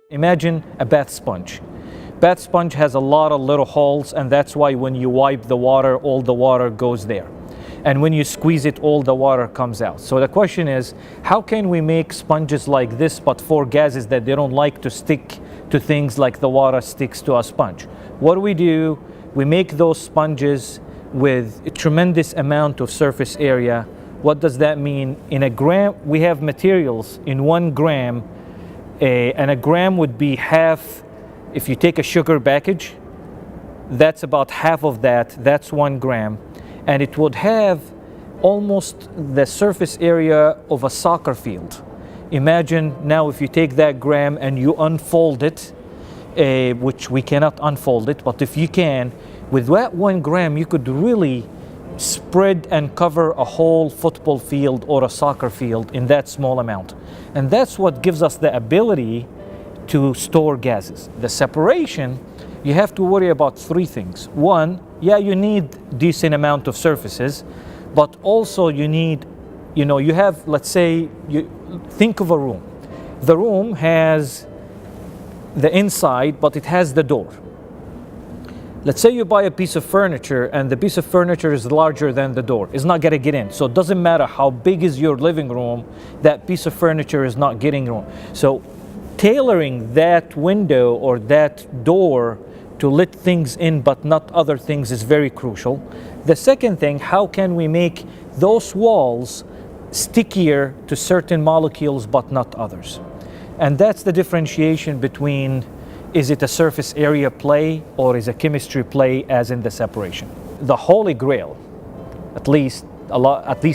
Imagine a bath sponge. Bath sponge has a lot of little holes, and that's why when you wipe the water, all the water goes there. And when you squeeze it, all the water comes out. So the question is, how can we make sponges like this, but for gases that they don't like to stick to things like the water sticks to a sponge? What do? We make those sponges with a tremendous amount of surface area. What does that mean? In a gram, we have materials in 1 gram, and a gram would be half. If you take a sugar package, that's about half of that. That's 1 gram. And it would have almost the surface area of a soccer field. Imagine now if you take that gram and you unfold it, which we cannot unfold it, but if you can, with that 1 gram, you could really spread and cover a whole football field or a soccer field in that small amount. And that's what gives us the ability to store gases. The separation, you have to worry about 3 things. 1, yeah, you need decent amount of surfaces, but also you need, you have, let's say, you think of a room. The room has the inside, but it has the door. Let's say you buy a piece of furniture and the piece of furniture is larger than the door. It's not gonna get in. So it doesn't matter how big is your living room, that piece of furniture is not getting in. So tailoring that window or that door to let things in but not other things is very crucial. The second thing, how can we make those walls stickier to certain molecules but not others? And that's the differentiation between, is it a surface area play or is a chemistry play as in the separation? The holy grail, at least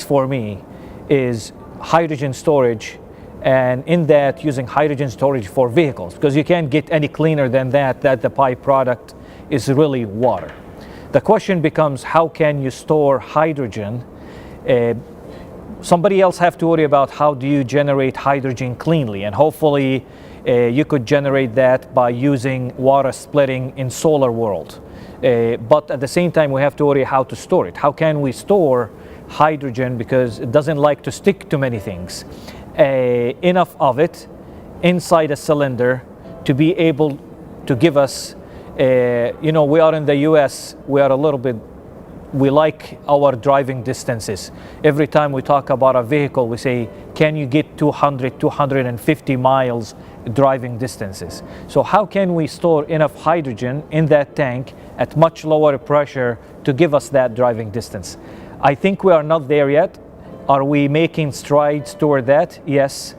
for me, is hydrogen storage, and in that using hydrogen storage for vehicles, because you can't get any cleaner than that the byproduct is really water. The question becomes, how can you store hydrogen? Somebody else have to worry about how do you generate hydrogen cleanly, and hopefully you could generate that by using water splitting in solar world. But at the same time, we have to worry how to store it. How can we store hydrogen, because it doesn't like to stick to many things. Enough of it inside a cylinder to be able to give us, we are in the US, we like our driving distances. Every time we talk about a vehicle, we say, can you get 200, 250 miles driving distances? So how can we store enough hydrogen in that tank at much lower pressure to give us that driving distance? I think we are not there yet. Are we making strides toward that? Yes.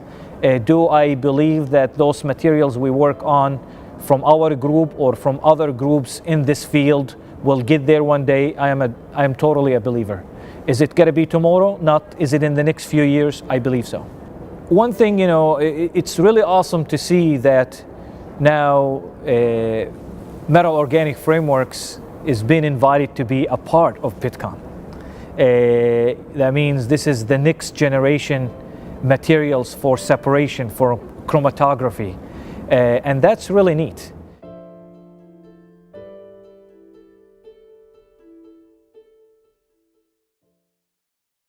Do I believe that those materials we work on from our group or from other groups in this field will get there one day? I am totally a believer. Is it going to be tomorrow? Not. Is it in the next few years? I believe so. One thing, it's really awesome to see that now Metal Organic Frameworks is being invited to be a part of Pittcon. That means this is the next generation materials for separation, for chromatography, and that's really neat.